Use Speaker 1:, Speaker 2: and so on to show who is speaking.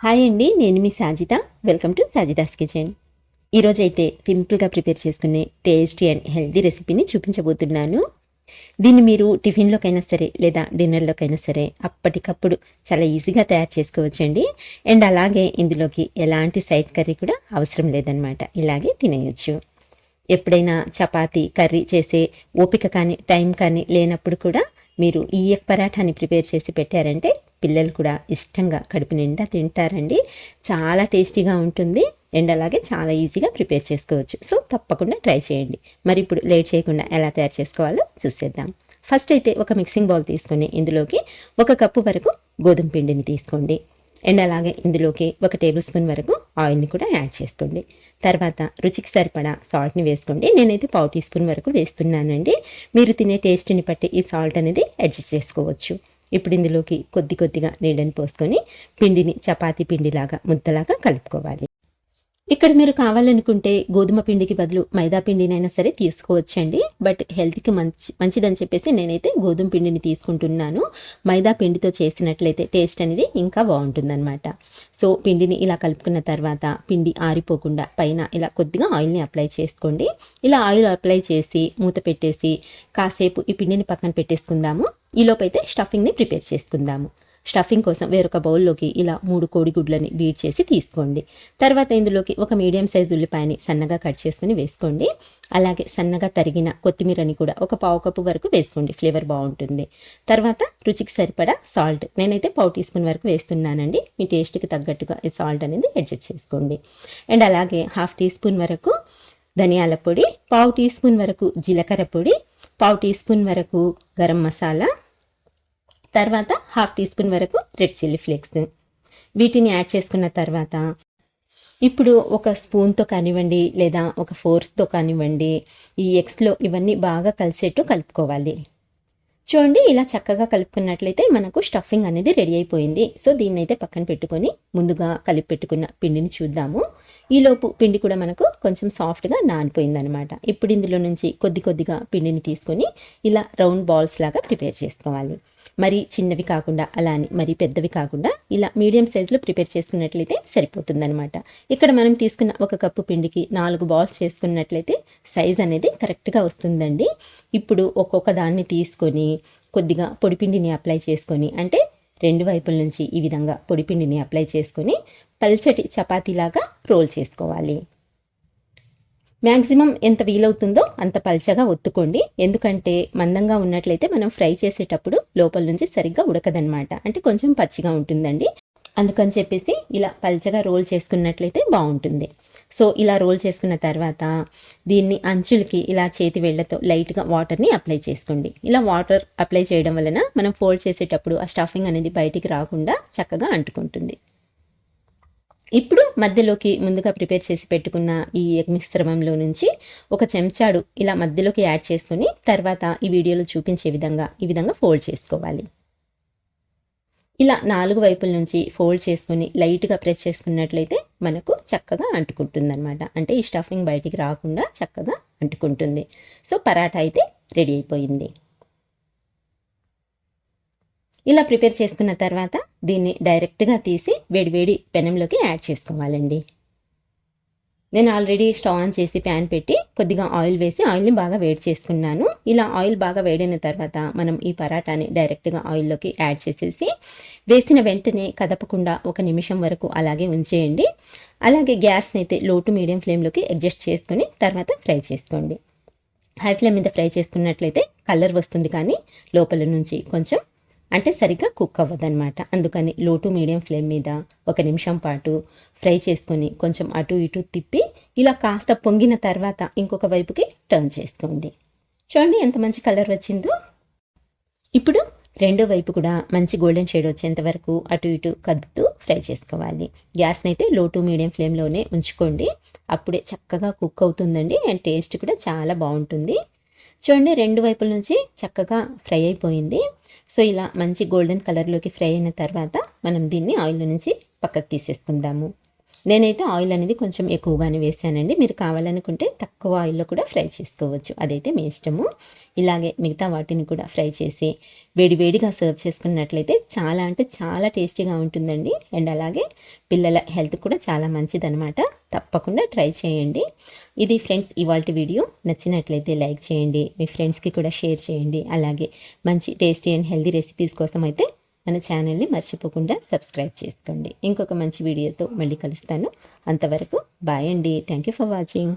Speaker 1: Hi అండి, నేను మీ Sajitha. Welcome to Sajida's kitchen. ఈరోజైతే సింపుల్గా ప్రిపేర్ చేసుకునే టేస్టీ అండ్ హెల్తీ రెసిపీని చూపించబోతున్నాను. దీన్ని మీరు టిఫిన్లోకైనా సరే లేదా డిన్నర్లోకైనా సరే అప్పటికప్పుడు చాలా ఈజీగా తయారు చేసుకోవచ్చండి. అండ్ అలాగే ఇందులోకి ఎలాంటి సైడ్ కర్రీ కూడా అవసరం లేదనమాట. ఇలాగే తినేయచ్చు. ఎప్పుడైనా చపాతీ కర్రీ చేసే ఓపిక కానీ టైం కానీ లేనప్పుడు కూడా మీరు ఈ ఎగ్ పరాఠాని ప్రిపేర్ చేసి పెట్టారంటే పిల్లలు కూడా ఇష్టంగా కడుపు నిండా తింటారండి. చాలా టేస్టీగా ఉంటుంది అండ్ అలాగే చాలా ఈజీగా ప్రిపేర్ చేసుకోవచ్చు. సో తప్పకుండా ట్రై చేయండి. మరి ఇప్పుడు లేట్ చేయకుండా ఎలా తయారు చేసుకోవాలో చూసేద్దాం. ఫస్ట్ అయితే ఒక మిక్సింగ్ బౌల్ తీసుకొని ఇందులోకి 1 కప్పు వరకు గోధుమ పిండిని తీసుకోండి. అండ్ అలాగే ఇందులోకి 1 టేబుల్ స్పూన్ వరకు ఆయిల్ని కూడా యాడ్ చేసుకోండి. తర్వాత రుచికి సరిపడా సాల్ట్ని వేసుకోండి. నేనైతే 1/2 టీ స్పూన్ వరకు వేస్తున్నానండి. మీరు తినే టేస్ట్ని బట్టి ఈ సాల్ట్ అనేది అడ్జస్ట్ చేసుకోవచ్చు. ఇప్పుడు ఇందులోకి కొద్దిగా నీళ్ళని పోసుకొని పిండిని చపాతీ పిండిలాగా ముద్దలాగా కలుపుకోవాలి. ఇక్కడ మీరు కావాలనుకుంటే గోధుమ పిండికి బదులు మైదా పిండినైనా సరే తీసుకోవచ్చండి. బట్ హెల్త్కి మంచిదని చెప్పేసి నేనైతే గోధుమ పిండిని తీసుకుంటున్నాను. మైదా పిండితో చేసినట్లయితే టేస్ట్ అనేది ఇంకా బాగుంటుందన్నమాట. సో పిండిని ఇలా కలుపుకున్న తర్వాత పిండి ఆరిపోకుండా పైన ఇలా కొద్దిగా ఆయిల్ని అప్లై చేసుకోండి. ఇలా ఆయిల్ అప్లై చేసి మూత పెట్టేసి కాసేపు ఈ పిండిని పక్కన పెట్టేసుకుందాము. ఈలోపైతే స్టఫింగ్ని ప్రిపేర్ చేసుకుందాము. స్టఫింగ్ కోసం వేరొక బౌల్లోకి ఇలా 3 కోడిగుడ్లని బీట్ చేసి తీసుకోండి. తర్వాత ఇందులోకి ఒక మీడియం సైజు ఉల్లిపాయని సన్నగా కట్ చేసుకుని వేసుకోండి. అలాగే సన్నగా తరిగిన కొత్తిమీరని కూడా ఒక 1/2 కప్పు వరకు వేసుకోండి, ఫ్లేవర్ బాగుంటుంది. తర్వాత రుచికి సరిపడా సాల్ట్ నేనైతే 1/2 టీ స్పూన్ వరకు వేస్తున్నానండి. మీ టేస్ట్కి తగ్గట్టుగా ఈ సాల్ట్ అనేది అడ్జస్ట్ చేసుకోండి. అండ్ అలాగే 1/2 టీ స్పూన్ వరకు ధనియాల పొడి, 1/2 టీ స్పూన్ వరకు జీలకర్ర పొడి, 1/2 టీ స్పూన్ వరకు గరం మసాలా, తర్వాత 1/2 టీ స్పూన్ వరకు రెడ్ చిల్లీ ఫ్లేక్స్ వీటిని యాడ్ చేసుకున్న తర్వాత ఇప్పుడు ఒక స్పూన్తో కానివ్వండి లేదా ఒక ఫోర్క్తో కానివ్వండి ఈ ఎగ్స్లో ఇవన్నీ బాగా కలిసేట్టు కలుపుకోవాలి. చూడండి, ఇలా చక్కగా కలుపుకున్నట్లయితే మనకు స్టఫింగ్ అనేది రెడీ అయిపోయింది. సో దీన్ని అయితే పక్కన పెట్టుకొని ముందుగా కలిపి పెట్టుకున్న పిండిని చూద్దాము. ఈలోపు పిండి కూడా మనకు కొంచెం సాఫ్ట్గా నానిపోయిందనమాట. ఇప్పుడు ఇందులో నుంచి కొద్దిగా పిండిని తీసుకొని ఇలా రౌండ్ బాల్స్ లాగా ప్రిపేర్ చేసుకోవాలి. మరి చిన్నవి కాకుండా అలా అని మరి పెద్దవి కాకుండా ఇలా మీడియం సైజులో ప్రిపేర్ చేసుకున్నట్లయితే సరిపోతుందనమాట. ఇక్కడ మనం తీసుకున్న 1 కప్పు పిండికి 4 బాల్స్ చేసుకున్నట్లయితే సైజ్ అనేది కరెక్ట్గా వస్తుందండి. ఇప్పుడు ఒక్కొక్క దాన్ని తీసుకొని కొద్దిగా పొడిపిండిని అప్లై చేసుకొని, అంటే 2 వైపుల నుంచి ఈ విధంగా పొడిపిండిని అప్లై చేసుకొని పల్చటి చపాతీలాగా రోల్ చేసుకోవాలి. మ్యాక్సిమం ఎంత వీలవుతుందో అంత పల్చగా ఒత్తుకోండి. ఎందుకంటే మందంగా ఉన్నట్లయితే మనం ఫ్రై చేసేటప్పుడు లోపల నుంచి సరిగ్గా ఉడకదనమాట, అంటే కొంచెం పచ్చిగా ఉంటుందండి. అందుకని చెప్పేసి ఇలా పల్చగా రోల్ చేసుకున్నట్లయితే బాగుంటుంది. సో ఇలా రోల్ చేసుకున్న తర్వాత దీన్ని అంచులకి ఇలా చేతి వేళ్లతో లైట్గా వాటర్ని అప్లై చేసుకోండి. ఇలా వాటర్ అప్లై చేయడం వలన మనం ఫోల్డ్ చేసేటప్పుడు ఆ స్టఫింగ్ అనేది బయటికి రాకుండా చక్కగా అంటుకుంటుంది. ఇప్పుడు మధ్యలోకి ముందుగా ప్రిపేర్ చేసి పెట్టుకున్న ఈ ఎగ్ మిశ్రమంలో నుంచి 1 చెంచాడు ఇలా మధ్యలోకి యాడ్ చేసుకొని తర్వాత ఈ వీడియోలో చూపించే విధంగా ఈ విధంగా ఫోల్డ్ చేసుకోవాలి. ఇలా 4 వైపుల నుంచి ఫోల్డ్ చేసుకొని లైట్గా ప్రెస్ చేసుకున్నట్లయితే మనకు చక్కగా అంటుకుంటుందన్నమాట. అంటే ఈ స్టఫింగ్ బయటికి రాకుండా చక్కగా అంటుకుంటుంది. సో పరాఠా అయితే రెడీ అయిపోయింది. ఇలా ప్రిపేర్ చేసుకున్న తర్వాత దీన్ని డైరెక్ట్గా తీసి వేడివేడి పెనంలోకి యాడ్ చేసుకోవాలండి. నేను ఆల్రెడీ స్టవ్ ఆన్ చేసి ప్యాన్ పెట్టి కొద్దిగా ఆయిల్ వేసి ఆయిల్ని బాగా వేడి చేసుకున్నాను. ఇలా ఆయిల్ బాగా వేడిన తర్వాత మనం ఈ పరాటాని డైరెక్ట్గా ఆయిల్లోకి యాడ్ చేసేసి వేసిన వెంటనే కదపకుండా 1 నిమిషం వరకు అలాగే ఉంచేయండి. అలాగే గ్యాస్ని అయితే లో టు మీడియం ఫ్లేమ్లోకి అడ్జస్ట్ చేసుకొని తర్వాత ఫ్రై చేసుకోండి. హై ఫ్లేమ్ మీద ఫ్రై చేసుకున్నట్లయితే కలర్ వస్తుంది, కానీ లోపల నుంచి కొంచెం అంటే సరిగ్గా కుక్ అవ్వదన్నమాట. అందుకని లో టు మీడియం ఫ్లేమ్ మీద 1 నిమిషం పాటు ఫ్రై చేసుకొని కొంచెం అటు ఇటు తిప్పి ఇలా కాస్త పొంగిన తర్వాత ఇంకొక వైపుకి టర్న్ చేసుకోండి. చూడండి ఎంత మంచి కలర్ వచ్చిందో. ఇప్పుడు రెండో వైపు కూడా మంచి గోల్డెన్ షేడ్ వచ్చేంత వరకు అటు ఇటు కదుపుతూ ఫ్రై చేసుకోవాలి. గ్యాస్ని అయితే లో టు మీడియం ఫ్లేమ్లోనే ఉంచుకోండి. అప్పుడే చక్కగా కుక్ అవుతుందండి అండ్ టేస్ట్ కూడా చాలా బాగుంటుంది. చూడండి, 2 వైపుల నుంచి చక్కగా ఫ్రై అయిపోయింది. సో ఇలా మంచి గోల్డెన్ కలర్లోకి ఫ్రై అయిన తర్వాత మనం దీన్ని ఆయిల్ నుంచి పక్కకు తీసేసుకుందాము. నేనైతే ఆయిల్ అనేది కొంచెం ఎక్కువగానే వేసానండి. మీరు కావాలనుకుంటే తక్కువ ఆయిల్‌లో కూడా ఫ్రై చేసుకోవచ్చు. అదైతే మీ ఇష్టము. ఇలాగే మిగతా వాటిని కూడా ఫ్రై చేసి వేడివేడిగా సర్వ్ చేసుకున్నట్లయితే చాలా అంటే చాలా టేస్టీగా ఉంటుందండి. అండ్ అలాగే పిల్లల హెల్త్ కూడా చాలా మంచిదనమాట. తప్పకుండా ట్రై చేయండి. ఇది ఫ్రెండ్స్ ఇవాల్టి వీడియో. నచ్చినట్లయితే లైక్ చేయండి. మీ ఫ్రెండ్స్‌కి కూడా షేర్ చేయండి. అలాగే మంచి టేస్టీ అండ్ హెల్తీ రెసిపీస్ కోసం అయితే మన ఛానల్ని మర్చిపోకుండా సబ్స్క్రైబ్ చేసుకోండి. ఇంకొక మంచి వీడియోతో మళ్ళీ కలుస్తాను. అంతవరకు బాయ్ అండి. Thank you for watching.